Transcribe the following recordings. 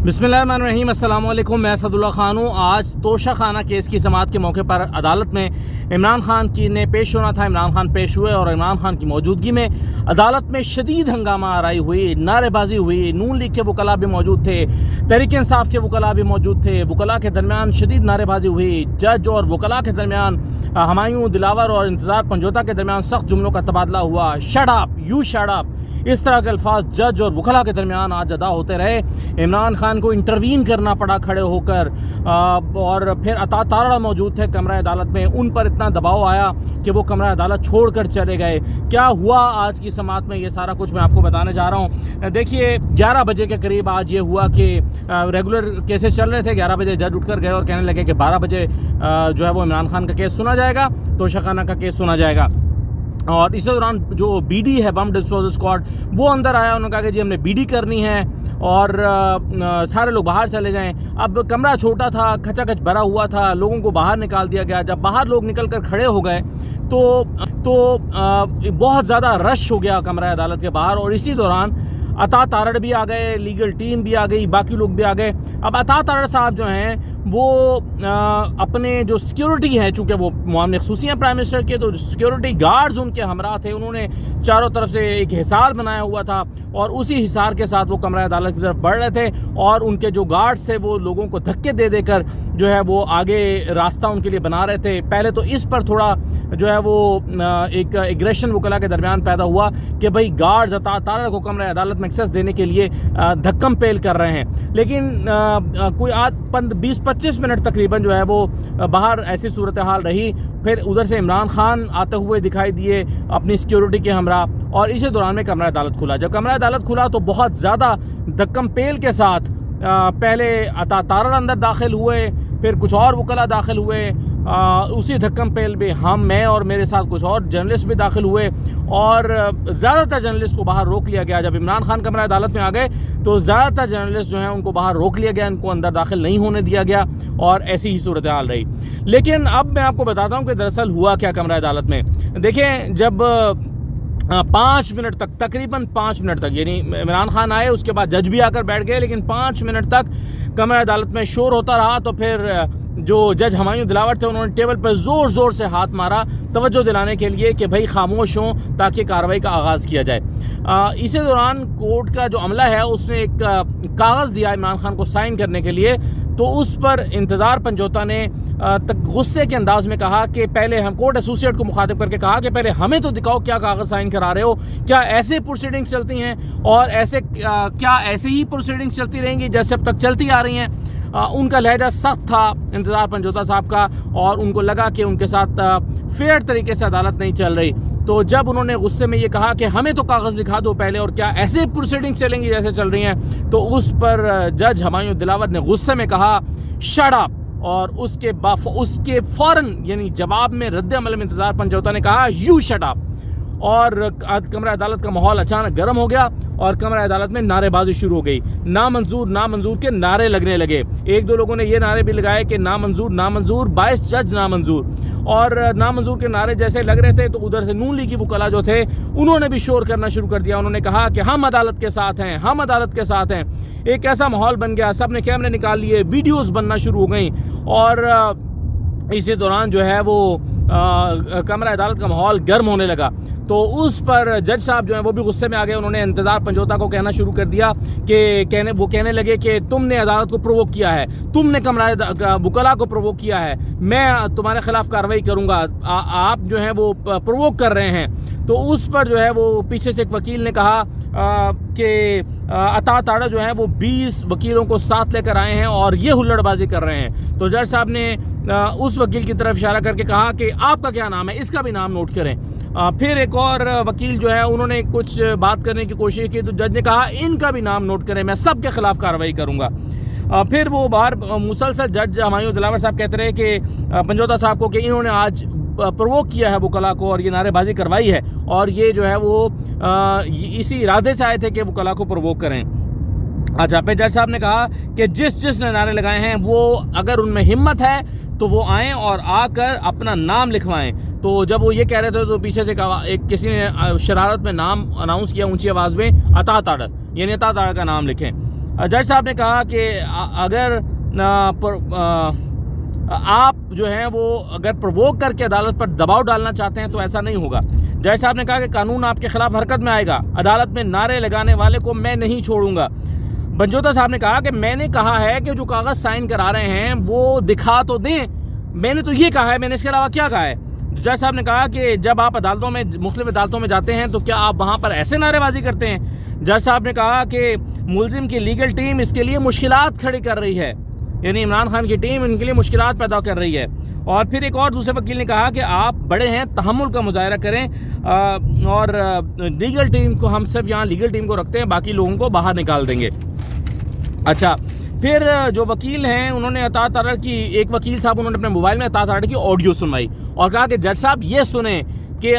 बिस्मिल्लाहिर्रहमानिर्रहीम, अस्सलाम वालेकुम। मैं असदुल्ला खान हूँ। आज तोशा खाना केस की समाअत के मौके पर अदालत में इमरान खान की ने पेश होना था। इमरान खान पेश हुए और इमरान खान की मौजूदगी में अदालत में शदीद हंगामा आराई हुई, नारेबाजी हुई। नून लीग के वकला भी मौजूद थे, तहरीक इंसाफ के वकला भी मौजूद थे। वकला के दरमियान शदीद नारेबाजी हुई। जज और वकला के दरमियान, हमायूं दिलावर और इंतज़ार पंजोता के दरमियान सख्त जुमलों का तबादला हुआ। Shut up, you shut up, इस तरह के अल्फाज जज और वकला के दरमियान आज अदा होते रहे। इमरान खान को इंटरवीन करना पड़ा खड़े होकर, और फिर अता तारा मौजूद थे कमरा अदालत में। उन पर इतना दबाव आया कि वो कमरा अदालत छोड़कर चले गए। क्या हुआ आज की समाअत में, ये सारा कुछ मैं आपको बताने जा रहा हूँ। देखिए, 11 बजे के करीब आज ये हुआ कि रेगुलर केसेस चल रहे थे। 11 बजे जज उठकर गए और कहने लगे कि 12 बजे जो है वो इमरान खान का केस सुना जाएगा, तोशा खाना का केस सुना जाएगा। और इसी दौरान जो बीडी है, बम डिस्पोजल स्क्वाड, वो अंदर आया। उन्होंने कहा कि जी हमने बीडी करनी है और सारे लोग बाहर चले जाएं। अब कमरा छोटा था, खचाखच भरा हुआ था, लोगों को बाहर निकाल दिया गया। जब बाहर लोग निकल कर खड़े हो गए तो बहुत ज़्यादा रश हो गया कमरा अदालत के बाहर। और इसी दौरान अता तारड़ भी आ गए, लीगल टीम भी आ गई, बाकी लोग भी आ गए। अब अता तारड़ साहब जो हैं वो अपने जो सिक्योरिटी हैं, चूँकि वो मामले खसूसी हैं प्राइम मिनिस्टर के, तो सिक्योरिटी गार्ड्स उनके हमरा थे। उन्होंने चारों तरफ से एक हिसार बनाया हुआ था और उसी हिसार के साथ वो कमरा अदालत की तरफ बढ़ रहे थे। और उनके जो गार्ड्स थे वो लोगों को धक्के दे देकर जो है वो आगे रास्ता उनके लिए बना रहे थे। पहले तो इस पर थोड़ा जो है वो एक एग्रेशन वकला के दरमियान पैदा हुआ कि भाई गार्ड्स अता तारड़ को कमरा अदालत में एक्सेस देने के लिए धक्कम पेल कर रहे हैं। लेकिन कोई 20-25 मिनट तकरीबन जो है वो बाहर ऐसी सूरत हाल रही। फिर उधर से इमरान खान आते हुए दिखाई दिए अपनी सिक्योरिटी के हमरा, और इसी दौरान में कमरा अदालत खुला। जब कमरा अदालत खुला तो बहुत ज़्यादा धक्कम पेल के साथ पहले अता तारड़ अंदर दाखिल हुए, फिर कुछ और वकला दाखिल हुए। उसी धक्कम पेल में मैं और मेरे साथ कुछ और जर्नलिस्ट भी दाखिल हुए और ज़्यादातर जर्नलिस्ट को बाहर रोक लिया गया। जब इमरान खान कमरा अदालत में आ गए तो ज़्यादातर जर्नलिस्ट जो हैं उनको बाहर रोक लिया गया, इनको अंदर दाखिल नहीं होने दिया गया और ऐसी ही सूरत हाल रही। लेकिन अब मैं आपको बताता हूँ कि दरअसल हुआ क्या कमरा अदालत में। देखें, जब 5 मिनट तक, तकरीबन 5 मिनट तक, यानी इमरान खान आए, उसके बाद जज भी आकर बैठ गए, लेकिन 5 मिनट तक कमरा अदालत में शोर होता रहा। तो फिर जो जज हमायूं दिलावर थे उन्होंने टेबल पर ज़ोर ज़ोर से हाथ मारा तवज्जो दिलाने के लिए कि भाई खामोश हों ताकि कार्रवाई का आगाज़ किया जाए। इसी दौरान कोर्ट का जो अमला है उसने एक कागज़ दिया इमरान खान को साइन करने के लिए। तो उस पर इंतज़ार पंजोता ने गुस्से के अंदाज में कहा कि पहले हम, कोर्ट एसोसिएट को मुखातिब करके कहा कि पहले हमें तो दिखाओ क्या कागज़ साइन करा रहे हो, क्या ऐसे प्रोसीडिंग्स चलती हैं और ऐसे क्या ऐसे ही प्रोसीडिंग्स चलती रहेंगी जैसे अब तक चलती आ रही हैं। उनका लहजा सख्त था इंतज़ार पंजोता साहब का और उनको लगा कि उनके साथ फेयर तरीके से अदालत नहीं चल रही। तो जब उन्होंने गुस्से में ये कहा कि हमें तो कागज़ दिखा दो पहले और क्या ऐसे प्रोसीडिंग चलेंगी जैसे चल रही हैं, तो उस पर जज हमायूं दिलावर ने गुस्से में कहा शट अप, और उसके फ़ौरन यानी जवाब में रद्द अमल में इंतज़ार पंजोता ने कहा यू शट अप। और कमरा अदालत का माहौल अचानक गर्म हो गया और कमरा अदालत में नारेबाजी शुरू हो गई। नामंजूर नामंजूर के नारे लगने लगे। एक दो लोगों ने ये नारे भी लगाए कि नामंजूर नामंजूर, 22 जज नामंजूर। और नामंजूर के नारे जैसे लग रहे थे तो उधर से नून लीगी वकला जो थे उन्होंने भी शोर करना शुरू कर दिया। उन्होंने कहा कि हम अदालत के साथ हैं, हम अदालत के साथ हैं। एक ऐसा माहौल बन गया, सब ने कैमरे निकाल लिए, वीडियोज़ बनना शुरू हो गई। और इसी दौरान जो है वो कमरा अदालत का माहौल गर्म होने लगा। तो उस पर जज साहब जो हैं वो भी गुस्से में आ गए। उन्होंने इंतज़ार पंजोता को कहना शुरू कर दिया कि कहने लगे कि तुमने अदालत को प्रोवोक किया है, तुमने कमरा वकला को प्रोवोक किया है, मैं तुम्हारे खिलाफ कार्रवाई करूंगा, आप जो हैं वो प्रोवोक कर रहे हैं। तो उस पर जो है वो पीछे से एक वकील ने कहा कि अता तारड़ जो है वो 20 वकीलों को साथ लेकर आए हैं और ये हुल्लड़बाजी कर रहे हैं। तो जज साहब ने उस वकील की तरफ इशारा करके कहा कि आपका क्या नाम है, इसका भी नाम नोट करें। फिर एक और वकील जो है उन्होंने कुछ बात करने की कोशिश की तो जज ने कहा इनका भी नाम नोट करें, मैं सब के खिलाफ कार्रवाई करूंगा। फिर वो बाहर मुसलसल जज हमायूं दिलावर साहब कहते रहे कि पंजोता साहब को कि इन्होंने आज प्रोवोक किया है वकला को और ये नारेबाजी करवाई है और ये जो है वो इसी इरादे से आए थे कि वकला को प्रोवोक करें। अच्छा, फिर जज साहब ने कहा कि जिसने नारे लगाए हैं वो अगर उनमें हिम्मत है तो वो आएँ और आकर अपना नाम लिखवाएं। तो जब वो ये कह रहे थे तो पीछे से किसी ने शरारत में नाम अनाउंस किया ऊंची आवाज़ में, अता तारड़, यानी अता तारड़ का नाम लिखें। जज साहब ने कहा कि अगर आप जो हैं वो अगर प्रवोक करके अदालत पर दबाव डालना चाहते हैं तो ऐसा नहीं होगा। जज साहब ने कहा कि कानून आपके खिलाफ हरकत में आएगा, अदालत में नारे लगाने वाले को मैं नहीं छोड़ूंगा। बंजोता साहब ने कहा कि मैंने कहा है कि जो कागज़ साइन करा रहे हैं वो दिखा तो दें, मैंने तो ये कहा है, मैंने इसके अलावा क्या कहा है। जज साहब ने कहा कि जब आप अदालतों में, मुख्तलिफ अदालतों में जाते हैं तो क्या आप वहाँ पर ऐसे नारेबाजी करते हैं। जज साहब ने कहा कि मुलजिम की लीगल टीम इसके लिए मुश्किलात खड़ी कर रही है, यानी इमरान खान की टीम इनके लिए मुश्किलात पैदा कर रही है। और फिर एक और दूसरे वकील ने कहा कि आप बड़े हैं, तहम्मुल का मुजाहरा करें और लीगल टीम को, हम सिर्फ यहाँ लीगल टीम को रखते हैं, बाकी लोगों को बाहर निकाल देंगे। अच्छा, फिर जो वकील हैं उन्होंने अतात तारड़ की, एक वकील साहब उन्होंने अपने मोबाइल में अतात तारड़ की ऑडियो सुनवाई और कहा कि जज साहब ये सुने कि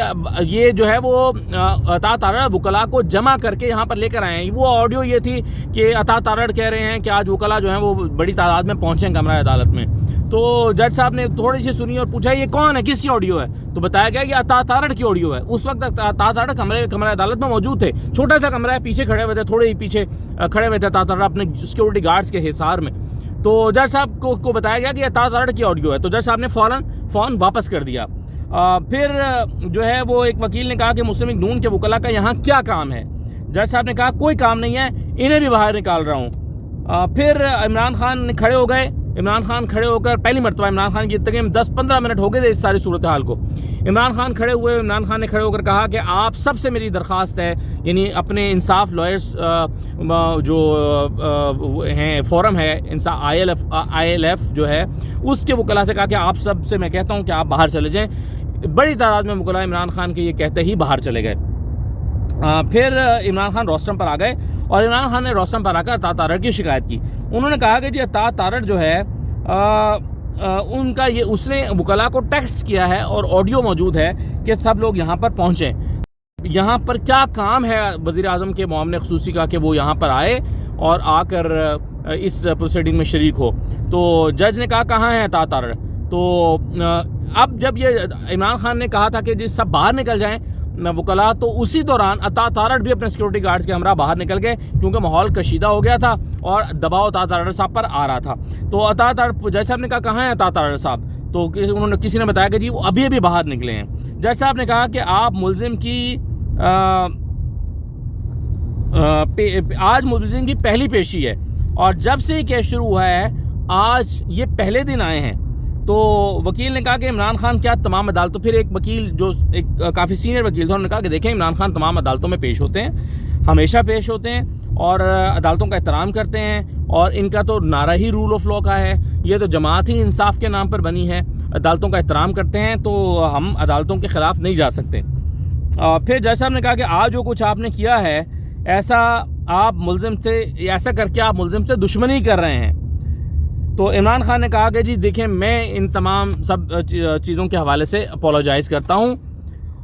ये जो है वो अतात तारड़ वकला को जमा करके यहाँ पर लेकर आए हैं। वो ऑडियो ये थी कि अतात तारड़ कह रहे हैं कि आज वकला जो है वो बड़ी तादाद में पहुँचे कमरा अदालत में। तो जज साहब ने थोड़ी सी सुनी और पूछा ये कौन है, किसकी ऑडियो है। तो बताया गया कि अतात तारड़ की ऑडियो है। उस वक्त अतात तारड़ कमरा अदालत में मौजूद थे, छोटा सा कमरा है, पीछे खड़े हुए थे, थोड़े ही पीछे खड़े हुए थे अतात तारड़ अपने सिक्योरिटी गार्ड्स के हिसार में। तो जज साहब को बताया गया कि अतात तारड़ की ऑडियो है। तो जज साहब ने फ़ौरन वापस कर दिया। फिर जो है वो एक वकील ने कहा कि मुस्लिम लीग नून के वकला का यहाँ क्या काम है। जज साहब ने कहा कोई काम नहीं है, इन्हें भी बाहर निकाल रहा हूँ। फिर इमरान खान खड़े हो गए। इमरान खान खड़े होकर, पहली मरतबा इमरान खान की तकरीबन 10-15 मिनट हो गए थे इस सारी सूरत हाल को। इमरान खान खड़े हुए, इमरान खान ने खड़े होकर कहा कि आप सबसे मेरी दरख्वास्त है, यानी अपने इंसाफ लॉयर्स जो हैं फोरम है इंसाफ ILF जो है उसके वकला से कहा कि आप सब से मैं कहता हूँ कि आप बाहर चले जाएँ। बड़ी तादाद में वकला इमरान खान के ये कहते ही बाहर चले गए। फिर इमरान खान रोस्टम पर आ गए और इमरान खान ने रोस्टम पर आकर अतात तारड़ की शिकायत की। उन्होंने कहा कि जी अतात तारड़ जो है उनका ये, उसने वकला को टेक्स्ट किया है और ऑडियो मौजूद है कि सब लोग यहाँ पर पहुँचें। यहाँ पर क्या काम है वज़ीर आज़म के मामले ख़ुसूसी का कि वो यहाँ पर आए और आकर इस प्रोसीडिंग में शरीक हो। तो जज ने कहा कहाँ है अतात तारड़। तो अब जब ये इमरान खान ने कहा था कि जी सब बाहर निकल जाएं वकला, तो उसी दौरान अतात तारड़ भी अपने सिक्योरिटी गार्ड्स के हमरा बाहर निकल गए क्योंकि माहौल कशीदा हो गया था और दबाव अतात तारड़ साहब पर आ रहा था। तो अतात तारड़, जज साहब ने कहा कहाँ है अतात तारड़ साहब। तो किसी ने बताया कि जी वो अभी बाहर निकले हैं। जज साहब ने कहा कि आप मुलजिम की आज मुलजिम की पहली पेशी है और जब से ये केस शुरू हुआ है आज ये पहले दिन आए हैं। तो वकील ने कहा कि इमरान खान क्या तमाम अदालतों, फिर एक वकील जो एक काफ़ी सीनियर वकील था उन्होंने कहा कि देखें इमरान खान तमाम अदालतों में पेश होते हैं, हमेशा पेश होते हैं और अदालतों का एहतराम करते हैं और इनका तो नारा ही रूल ऑफ लॉ का है, ये तो जमात ही इंसाफ के नाम पर बनी है, अदालतों का एहतराम करते हैं, तो हम अदालतों के ख़िलाफ़ नहीं जा सकते। फिर जज साहब ने कहा कि आज जो कुछ आपने किया है ऐसा आप मुलजिम से, ऐसा करके आप मुलजिम से दुश्मनी कर रहे हैं। तो इमरान खान ने कहा कि जी देखें मैं इन तमाम सब चीज़ों के हवाले से अपोलोजाइज़ करता हूँ।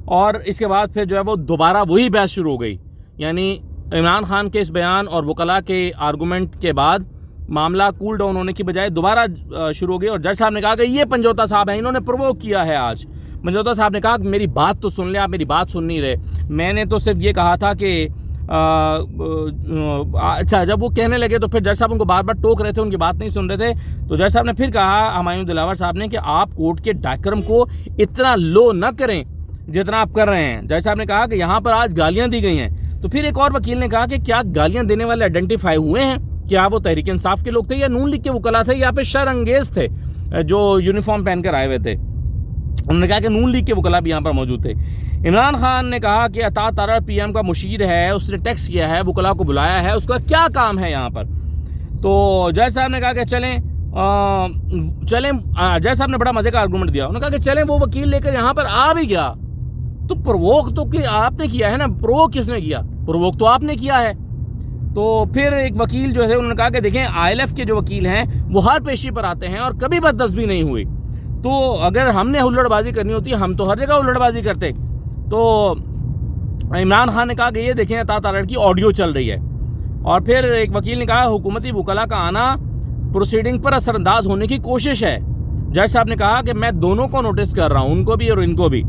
और इसके बाद फिर जो है वो दोबारा वही बहस शुरू हो गई, यानी इमरान खान के इस बयान और वकला के आर्गूमेंट के बाद मामला कूल डाउन होने की बजाय दोबारा शुरू हो गई। और जज साहब ने कहा कि ये पंजोता साहब हैं, इन्होंने प्रोवोक किया है आज। पंजोता साहब ने कहा कि मेरी बात तो सुन ले, आप मेरी बात सुन नहीं रहे, मैंने तो सिर्फ ये कहा था कि अच्छा। जब वो कहने लगे तो फिर जज साहब उनको बार बार टोक रहे थे, उनकी बात नहीं सुन रहे थे। तो जज साहब ने फिर कहा, हुमायूं दिलावर साहब ने, कि आप कोर्ट के डेकोरम को इतना लो न करें जितना आप कर रहे हैं। जज साहब ने कहा कि यहाँ पर आज गालियाँ दी गई हैं। तो फिर एक और वकील ने कहा कि क्या गालियाँ देने वाले आइडेंटिफाई हुए हैं, क्या वो तहरीक इंसाफ के लोग थे या नून लीग के वकला थे या फिर शर अंगेज थे जो यूनिफॉर्म पहनकर आए हुए थे। उन्होंने कहा कि नून लीग के वकला भी यहाँ पर मौजूद थे। इमरान खान ने कहा कि अतात तारड़ PM का मुशीर है, उसने टेक्स्ट किया है, वकला को बुलाया है, उसका क्या काम है यहाँ पर। तो जज साहब ने कहा कि चलें जज साहब ने बड़ा मजे का आर्गूमेंट दिया। उन्होंने कहा कि चलें, वो वकील लेकर यहाँ पर आ भी गया तो प्रोवोक तो आपने किया है ना, प्रोवोक किसने किया, प्रोवोक तो आपने किया है। तो फिर एक वकील जो है उन्होंने कहा कि देखें ILF के जो वकील हैं वो हर पेशी पर आते हैं और कभी बदतस्बी नहीं हुई, तो अगर हमने हुल्लड़बाजी करनी होती हम तो हर जगह हुल्लड़बाजी करते। तो इमरान खान ने कहा कि ये देखें अतात तारड़ की ऑडियो चल रही है। और फिर एक वकील ने कहा हुकूमती वकला का आना प्रोसीडिंग पर असरअंदाज होने की कोशिश है। जज साहब ने कहा कि मैं दोनों को नोटिस कर रहा हूँ, उनको भी और इनको भी।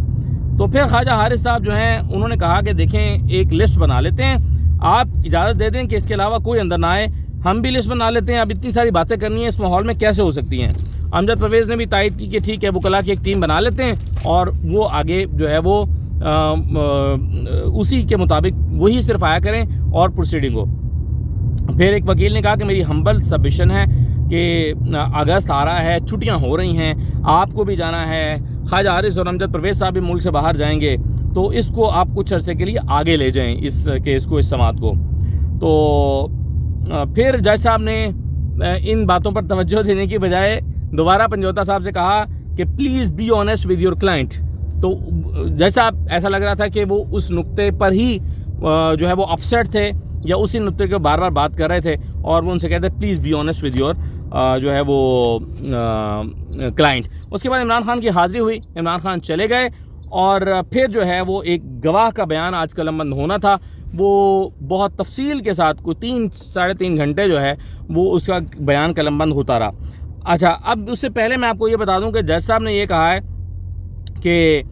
तो फिर ख्वाजा हारिस साहब जो हैं उन्होंने कहा कि देखें एक लिस्ट बना लेते हैं, आप इजाज़त दे दें कि इसके अलावा कोई अंदर ना आए, हम भी लिस्ट बना लेते हैं। अब इतनी सारी बातें करनी है इस माहौल में कैसे हो सकती हैं। अमजद परवेज़ ने भी तायद की कि ठीक है वकला की एक टीम बना लेते हैं और वो आगे जो है वो उसी के मुताबिक वही सिर्फ आया करें और प्रोसीडिंग हो। फिर एक वकील ने कहा कि मेरी हम्बल सबमिशन है कि अगस्त आ रहा है, छुट्टियां हो रही हैं, आपको भी जाना है, ख्वाजा हारिस और अमजद परवेज़ साहब भी मुल्क से बाहर जाएंगे, तो इसको आप कुछ अरसे के लिए आगे ले जाएं इस केस को, इस समात को। तो फिर जज साहब ने इन बातों पर तवज्जो देने की बजाय दोबारा पंजोता साहब से कहा कि please be honest with your client. तो जज साहब ऐसा लग रहा था कि वो उस नुक्ते पर ही जो है वो अपसेट थे या उसी नुक्ते के बार बार बात कर रहे थे और वो उनसे कहते please be honest with your जो है वो क्लाइंट। उसके बाद इमरान खान की हाज़िरी हुई, इमरान खान चले गए और फिर जो है वो एक गवाह का बयान आज कलमबंद होना था, वो बहुत तफसील के साथ कोई 3-3.5 घंटे जो है वो उसका बयान कलमबंद होता रहा। अच्छा, अब उससे पहले मैं आपको ये बता दूं कि जज साहब ने ये कहा है कि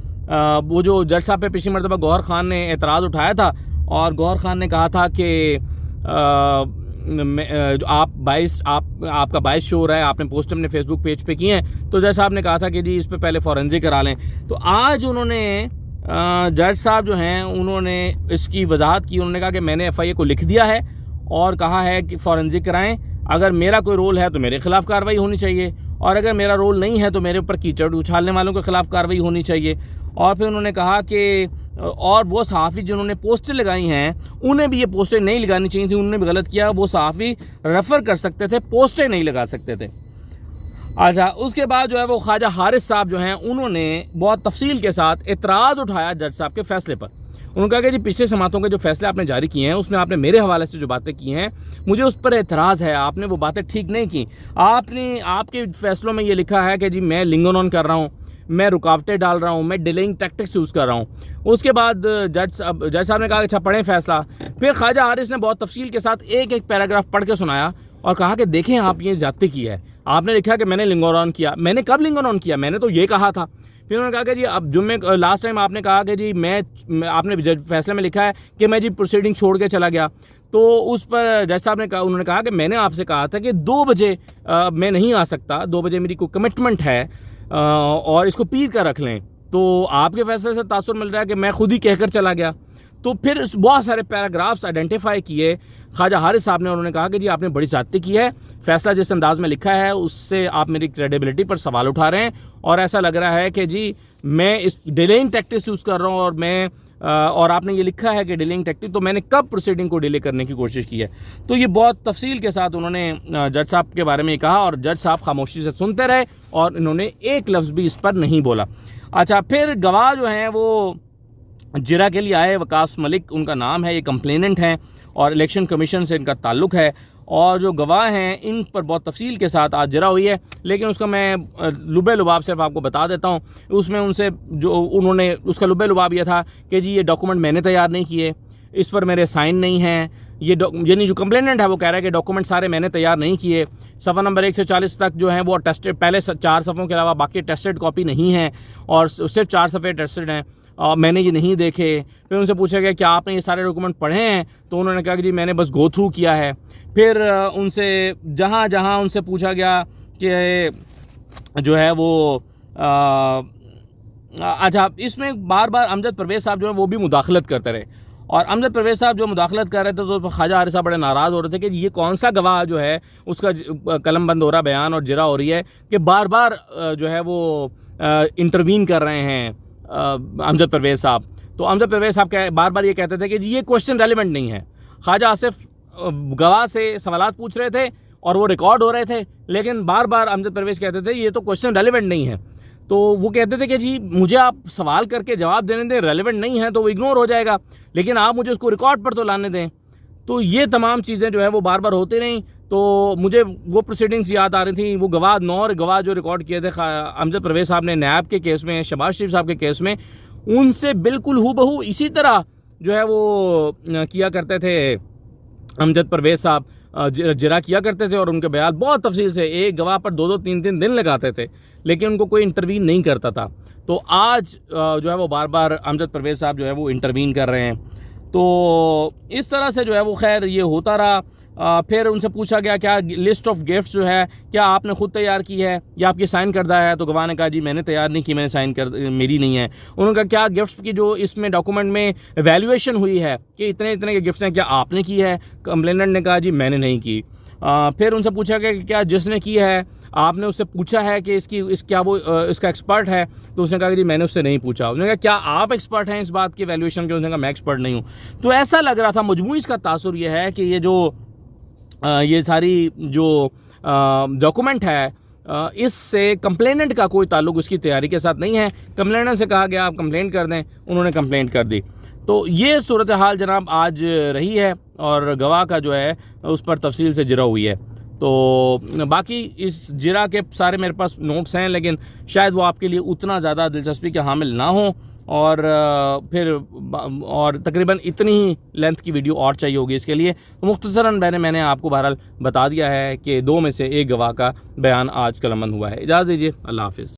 वो जो जज साहब पे पिछली मरतबा गौहर खान ने एतराज़ उठाया था और गौहर खान ने कहा था कि आपका बाइस शो हो रहा है, आपने पोस्ट अपने फेसबुक पेज पे किए हैं, तो जज साहब ने कहा था कि जी इस पे पहले फॉरेंसिक करा लें। तो आज उन्होंने जज साहब जो हैं उन्होंने इसकी वजाहत की। उन्होंने कहा कि मैंने FIA को लिख दिया है और कहा है कि फॉरेंसिक कराएं, अगर मेरा कोई रोल है तो मेरे खिलाफ कार्रवाई होनी चाहिए और अगर मेरा रोल नहीं है तो मेरे ऊपर कीचड़ उछालने वालों के खिलाफ कार्रवाई होनी चाहिए। और फिर उन्होंने कहा कि और वो सहाफ़ी जिन्होंने पोस्टें लगाई हैं उन्हें भी ये पोस्टें नहीं लगानी चाहिए थी, उन्होंने भी गलत किया, वो सहाफ़ी रेफ़र कर सकते थे, पोस्टें नहीं लगा सकते थे। अच्छा, उसके बाद जो है वो ख्वाजा हारिस साहब जो हैं उन्होंने बहुत तफसील के साथ एतराज़ उठाया जज साहब के फ़ैसले पर। उन्होंने कहा कि जी पिछले समातों के जो फैसले आपने जारी किए हैं उसमें आपने मेरे हवाले से जो बातें की हैं मुझे उस पर एतराज़ है, आपने वो बातें ठीक नहीं की। आपने आपके फ़ैसलों में ये लिखा है कि जी मैं लिंगन ऑन कर रहा हूँ, मैं रुकावटें डाल रहा हूँ, मैं डिलेइंग टैक्टिक्स यूज़ कर रहा हूँ। उसके बाद जज साहब ने कहा अच्छा पढ़ें फ़ैसला। फिर ख्वाजा हारिस ने बहुत तफसील के साथ एक एक पैराग्राफ पढ़ के सुनाया और कहा कि देखें आप ये ज़्यादती की है, आपने लिखा कि मैंने लिंगन ऑन किया, मैंने कब लिंगन ऑन किया, मैंने तो ये कहा था। फिर उन्होंने कहा कि जी अब जुम्मे लास्ट टाइम आपने कहा कि जी आपने जज फैसले में लिखा है कि मैं जी प्रोसीडिंग छोड़ के चला गया, तो उस पर जज साहब ने कहा, उन्होंने कहा कि मैंने आपसे कहा था कि 2 बजे मैं नहीं आ सकता, 2 बजे मेरी कोई कमिटमेंट है और इसको पीर कर रख लें। तो आपके फैसले से तासुर मिल रहा है कि मैं खुद ही कहकर चला गया। तो फिर बहुत सारे पैराग्राफ्स आइडेंटिफाई किए ख्वाजा हारिस साहब ने, उन्होंने कहा कि जी आपने बड़ी ज़्यादती की है, फ़ैसला जिस अंदाज़ में लिखा है उससे आप मेरी क्रेडिबिलिटी पर सवाल उठा रहे हैं और ऐसा लग रहा है कि जी मैं इस डिलेइंग टैक्टिक्स यूज़ कर रहा हूँ और आपने ये लिखा है कि डिलेइंग टैक्टिक, तो मैंने कब प्रोसीडिंग को डिले करने की कोशिश की है। तो ये बहुत तफसील के साथ उन्होंने जज साहब के बारे में कहा और जज साहब खामोशी से सुनते रहे और इन्होंने एक लफ्ज़ भी इस पर नहीं बोला। अच्छा, फिर गवाह जो हैं वो जिरा के लिए आए, वकास मलिक उनका नाम है, ये कंप्लेनेंट हैं और इलेक्शन कमीशन से इनका ताल्लुक़ है और जो गवाह हैं इन पर बहुत तफसील के साथ आज जिरा हुई है, लेकिन उसका मैं लुबे लुबाब सिर्फ आपको बता देता हूँ। उसमें उनसे जो उन्होंने उसका लुबे लुबाब ये था कि जी ये डॉक्यूमेंट मैंने तैयार नहीं किए, इस पर मेरे साइन नहीं हैं, यानी जो कंप्लेनेंट है वो कह रहा है कि डॉक्यूमेंट सारे मैंने तैयार नहीं किए, सफ़ा नंबर 1 से 40 तक जो हैं वो टेस्टेड, पहले 4 सफ़ों के अलावा बाकी टेस्टेड कॉपी नहीं है और सिर्फ 4 सफ़े टेस्टेड हैं, मैंने ये नहीं देखे। फिर उनसे पूछा गया क्या आपने ये सारे डॉक्यूमेंट पढ़े हैं, तो उन्होंने कहा कि जी मैंने बस गो थ्रू किया है। फिर उनसे जहाँ जहाँ उनसे पूछा गया कि जो है वो अच्छा, इसमें बार बार अमजद परवेज़ साहब जो है वो भी मुदाखलत करते रहे और अमजद परवेज़ साहब जो मुदाखलत कर रहे थे तो ख्वाजा हारिस साहब बड़े नाराज़ हो रहे थे कि ये कौन सा गवाह जो है उसका कलम बंद हो रहा, बयान और जिरा हो रही है कि बार बार जो है वो इंटरवीन कर रहे हैं अमजद परवेज़ साहब। तो अमजद परवेज़ साहब बार बार ये कहते थे कि जी ये क्वेश्चन रेलिवेंट नहीं है। ख्वाजा आसिफ गवाह से सवालात पूछ रहे थे और वो रिकॉर्ड हो रहे थे, लेकिन बार बार अमजद परवेज़ कहते थे ये तो क्वेश्चन रेलिवेंट नहीं है। तो वो कहते थे कि जी मुझे आप सवाल करके जवाब देने दें, रेलिवेंट नहीं है तो वो इग्नोर हो जाएगा, लेकिन आप मुझे उसको रिकॉर्ड पर तो लाने दें। तो ये तमाम चीज़ें जो है वो बार बार होती रहीं। तो मुझे वो प्रोसीडिंग्स याद आ रही थी, वो गवाह 9 गवाह जो रिकॉर्ड किए थे अमजद परवेज़ साहब ने नैब के केस में, शहबाज शरीफ साहब के केस में, उनसे बिल्कुल हूबहू इसी तरह जो है वो किया करते थे अमजद परवेज़ साहब, जिरा किया करते थे और उनके बयान बहुत तफसील से एक गवाह पर 2-2, 3-3 दिन लगाते थे, लेकिन उनको कोई इंटरवीन नहीं करता था। तो आज जो है वो बार बार अमजद परवेज़ साहब जो है वो इंटरवीन कर रहे हैं। तो इस तरह से जो है वो खैर ये होता रहा। फिर उनसे पूछा गया क्या लिस्ट ऑफ गिफ्ट्स जो है क्या आपने ख़ुद तैयार की है या आपकी साइन करदा है, तो गवाह ने कहा जी मैंने तैयार नहीं की, मैंने साइन कर मेरी नहीं है। उन्होंने कहा क्या गिफ्ट्स की जो इसमें डॉक्यूमेंट में वैल्यूएशन हुई है कि इतने इतने के गिफ्ट्स हैं क्या आपने की है, कंप्लेनेंट ने कहा जी मैंने नहीं की। फिर उनसे पूछा गया कि क्या जिसने की है आपने उससे पूछा है कि क्या वो इसका एक्सपर्ट है, तो उसने कहा कि जी मैंने उससे नहीं पूछा। उसने कहा क्या आप एक्सपर्ट हैं इस बात की वैल्यूएशन के, उसने कहा मैं एक्सपर्ट नहीं हूँ। तो ऐसा लग रहा था मजमूई इसका तासुर ये है कि ये सारी जो डॉक्यूमेंट है इससे कंप्लेनेंट का कोई ताल्लुक उसकी तैयारी के साथ नहीं है। कंप्लेनेंट से कहा गया आप कंप्लेंट कर दें, उन्होंने कंप्लेंट कर दी। तो ये सूरत हाल जनाब आज रही है और गवाह का जो है उस पर तफसील से जिरा हुई है। तो बाकी इस जिरा के सारे मेरे पास नोट्स हैं, लेकिन शायद वो आपके लिए उतना ज़्यादा दिलचस्पी के हामिल ना हो और तकरीबन इतनी ही लेंथ की वीडियो और चाहिए होगी इसके लिए। तो मुख्तसरन मैंने आपको बहरहाल बता दिया है कि 2 में से 1 गवाह का बयान आज कलमबंद हुआ है। इजाज़त दीजिए, अल्लाह हाफ़िज़।